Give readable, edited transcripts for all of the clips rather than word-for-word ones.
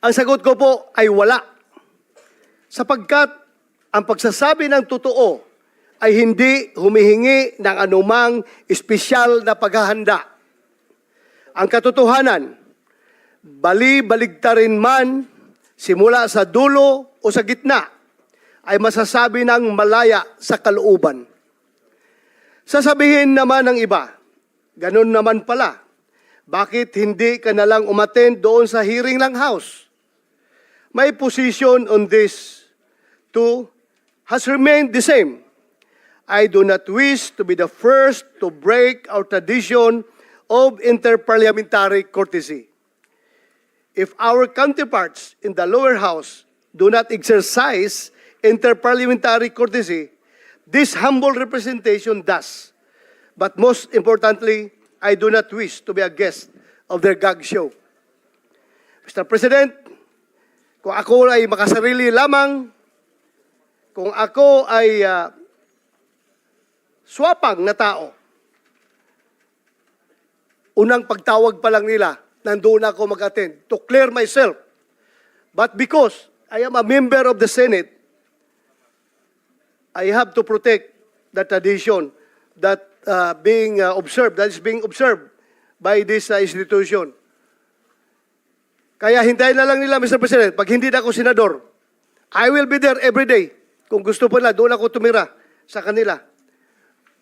Ang sagot ko po ay wala. Sapagkat ang pagsasabi ng totoo ay hindi humihingi ng anumang espesyal na paghahanda. Ang katotohanan, bali-baligtarin man, simula sa dulo o sa gitna, ay masasabi ng malaya sa kalooban. Sasabihin naman ng iba, ganun naman pala, bakit hindi ka nalang umattend doon sa hearing ng House? My position on this too has remained the same. I do not wish to be the first to break our tradition of interparliamentary courtesy. If our counterparts in the lower house do not exercise interparliamentary courtesy, this humble representation does. But most importantly, I do not wish to be a guest of their gag show. Mr. President, kung ako ay makasarili lamang, kung ako ay swapang na tao, unang pagtawag pa lang nila, nandoon ako mag-attend to clear myself. But because I am a member of the Senate, I have to protect the tradition that is being observed by this institution. Kaya hintayin na lang nila, Mr. President, pag hindi na ako senador, I will be there every day. Kung gusto po na, doon ako tumira sa kanila.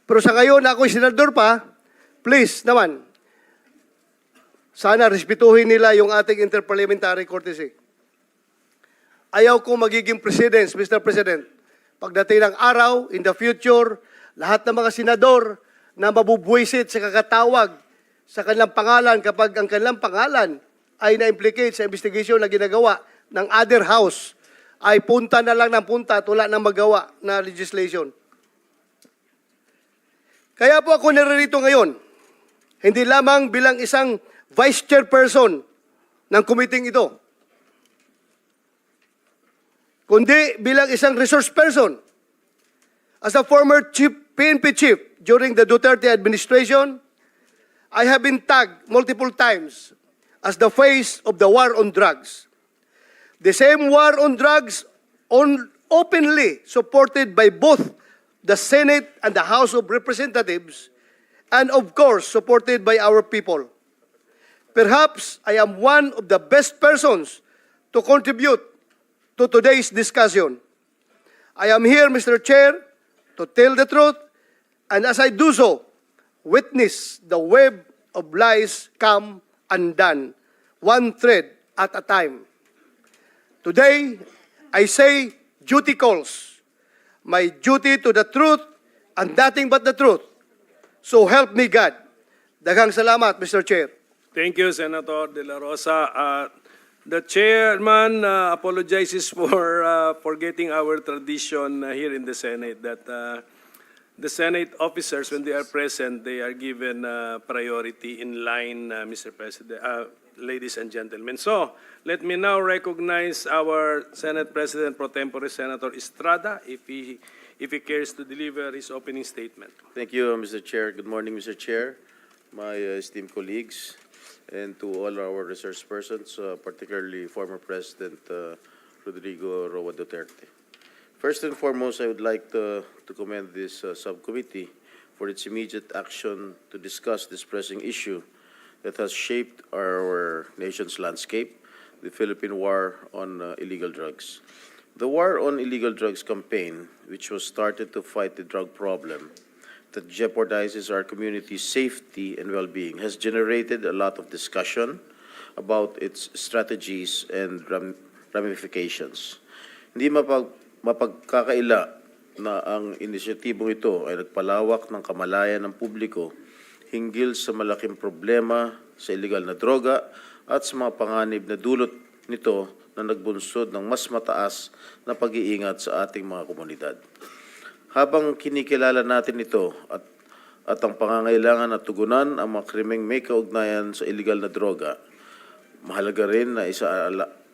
Pero sa ngayon na ako'y senador pa, please naman, sana respetuhin nila yung ating interparliamentary courtesy. Ayaw kong magiging president, Mr. President. Pagdating ng araw, in the future, lahat ng mga senador na mabubwisit sa kakatawag sa kanilang pangalan kapag ang kanilang pangalan ay na-implicate sa investigation na ginagawa ng other house, ay punta na lang ng punta at wala nang magawa na legislation. Kaya po ako naririto ngayon, hindi lamang bilang isang vice chairperson ng committee ito, kundi bilang isang resource person. As a former PNP chief during the Duterte administration, I have been tagged multiple times as the face of the war on drugs. The same war on drugs openly supported by both the Senate and the House of Representatives, and of course supported by our people. Perhaps I am one of the best persons to contribute to today's discussion. I am here, Mr. Chair, to tell the truth, and as I do so, witness the web of lies come undone, one thread at a time. Today, I say duty calls. My duty to the truth and nothing but the truth. So help me God. Daghang salamat, Mr. Chair. Thank you, Senator De La Rosa. The chairman apologizes for forgetting our tradition here in the Senate that the Senate officers, when they are present, they are given priority in line, Mr. President, ladies and gentlemen. So, let me now recognize our Senate President Pro Tempore, Senator Estrada, if he cares to deliver his opening statement. Thank you, Mr. Chair. Good morning, Mr. Chair, my esteemed colleagues, and to all our resource persons, particularly former President Rodrigo Roa Duterte. First and foremost, I would like to commend this subcommittee for its immediate action to discuss this pressing issue that has shaped our nation's landscape, the Philippine War on Illegal Drugs. The War on Illegal Drugs campaign, which was started to fight the drug problem that jeopardizes our community's safety and well-being, has generated a lot of discussion about its strategies and ramifications. Hindi mapagkakaila na ang inisyatibong ito ay nagpalawak ng kamalayan ng publiko hinggil sa malaking problema sa illegal na droga at sa mga panganib na dulot nito na nagbunsod ng mas mataas na pag-iingat sa ating mga komunidad. Habang kinikilala natin ito at ang pangangailangan na tugunan ang mga krimeng may kaugnayan sa illegal na droga, mahalaga rin na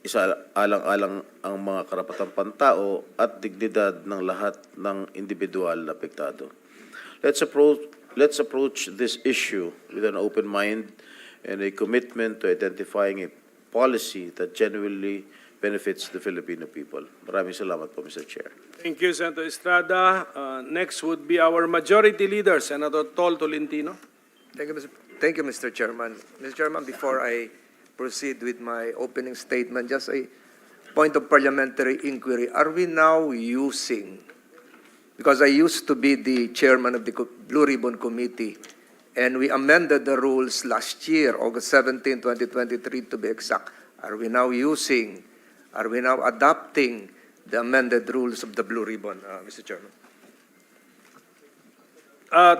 isaalang-alang ang mga karapatang pantao at dignidad ng lahat ng individual na apektado. Let's approach this issue with an open mind and a commitment to identifying policy that genuinely benefits the Filipino people. Maraming salamat po, Mr. Chair. Thank you, Senator Estrada. Next would be our Majority Leader, Senator Tol Tolentino. Thank you, Mr. Chairman. Mr. Chairman, before I proceed with my opening statement, just a point of parliamentary inquiry. Are we now using, because I used to be the chairman of the Blue Ribbon Committee, and we amended the rules last year, August 17, 2023 to be exact. Are we now adopting the amended rules of the Blue Ribbon, Mr. Chairman?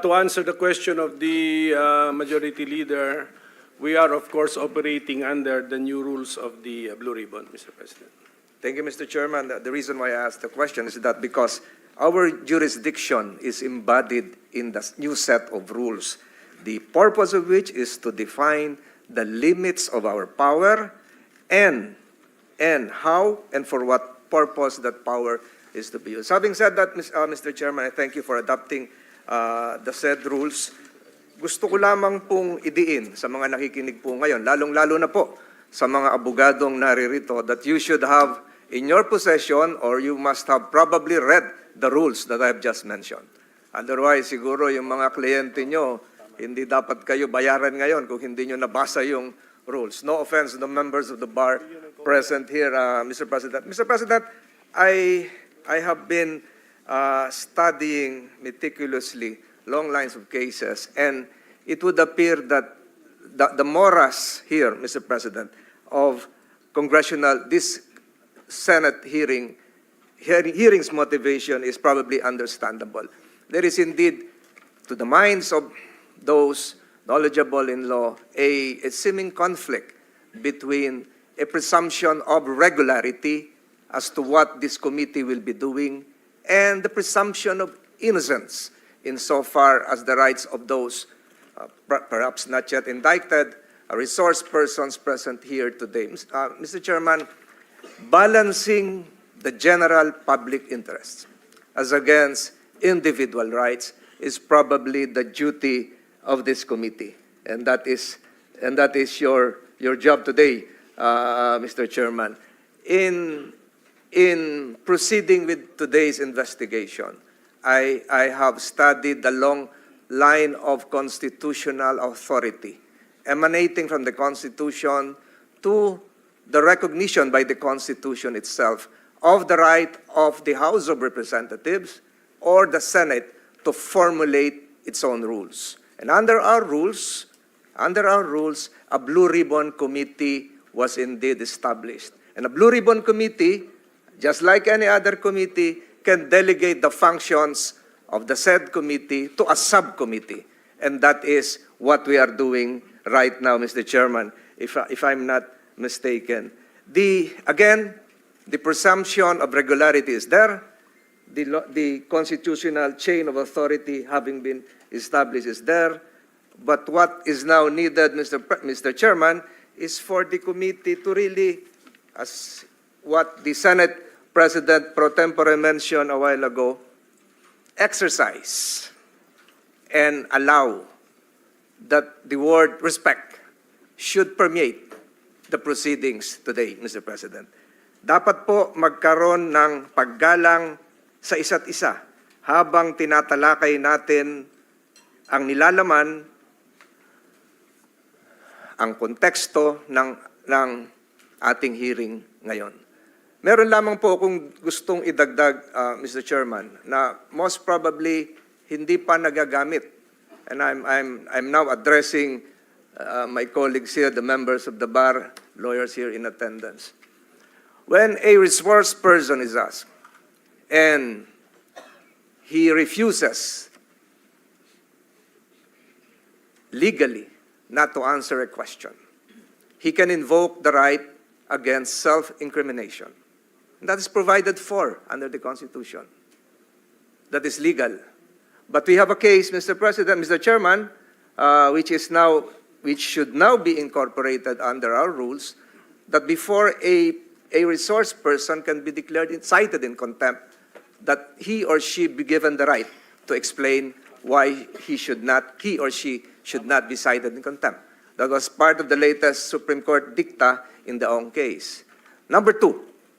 To answer the question of the Majority Leader, we are, of course, operating under the new rules of the Blue Ribbon, Mr. President. Thank you, Mr. Chairman. The reason why I asked the question is that because our jurisdiction is embodied in the new set of rules, the purpose of which is to define the limits of our power and how and for what purpose that power is to be used. Having said that, Mr. Chairman, I thank you for adopting the said rules. Gusto ko lamang pong idiin sa mga nakikinig po ngayon, lalong-lalo na po sa mga abogadong naririto, that you should have in your possession, or you must have probably read the rules that I've just mentioned. Otherwise, siguro yung mga kliyente nyo, hindi dapat kayo bayaran ngayon kung hindi nyo nabasa yung rules. No offense to the members of the bar present here, Mr. President. Mr. President, I have been studying meticulously long lines of cases, and it would appear that the morass here, Mr. President, of this Senate hearings motivation is probably understandable. There is indeed, to the minds of those knowledgeable in law, a seeming conflict between a presumption of regularity as to what this committee will be doing and the presumption of innocence insofar as the rights of those perhaps not yet indicted resource persons present here today. Mr. Chairman, balancing the general public interests as against individual rights is probably the duty of this committee, and that is your job today, Mr. Chairman. In proceeding with today's investigation, I have studied the long line of constitutional authority emanating from the Constitution to the recognition by the Constitution itself of the right of the House of Representatives or the Senate to formulate its own rules. And under our rules, a Blue Ribbon Committee was indeed established. And a Blue Ribbon Committee, just like any other committee, can delegate the functions of the said committee to a subcommittee. And that is what we are doing right now, Mr. Chairman, if I'm not mistaken. Again, the presumption of regularity is there. The constitutional chain of authority having been established is there. But what is now needed, Mr. Chairman, is for the committee to really, as what the Senate President pro tempore mentioned a while ago, exercise and allow that the word respect should permeate the proceedings today, Mr. President. Dapat po magkaroon ng paggalang sa isa't isa habang tinatalakay natin ang nilalaman, ang konteksto ng ating hearing ngayon. Meron lamang po akong gustong idagdag, Mr. Chairman, na most probably hindi pa nagagamit. And I'm now addressing my colleagues here, the members of the bar, lawyers here in attendance. When a resource person is asked and he refuses legally not to answer a question, he can invoke the right against self-incrimination. That is provided for under the Constitution. That is legal. But we have a case, Mr. President, Mr. Chairman, which should now be incorporated under our rules, that before a resource person can be declared cited in contempt, that he or she be given the right to explain why he or she should not be cited in contempt. That was part of the latest Supreme Court dicta in the Ong case. Number two,